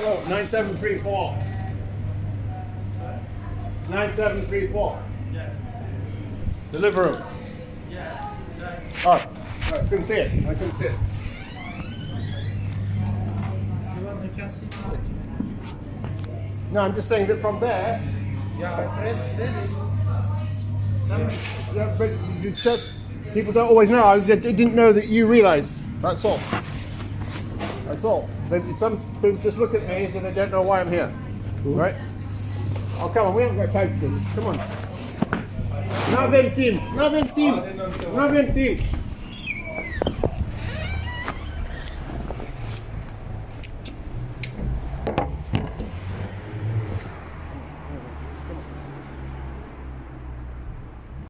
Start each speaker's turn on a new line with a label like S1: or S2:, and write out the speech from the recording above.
S1: Hello, 9734. 9734. Deliver room. Oh, I couldn't see it. I couldn't see it. No, I'm just saying that from there. Yeah, but you said people don't always know. I didn't know that you realised. That's all. That's all. Some people just look at me so they don't know why I'm here. Right? Oh, come on, we haven't got time for this. Come on. N-avem timp.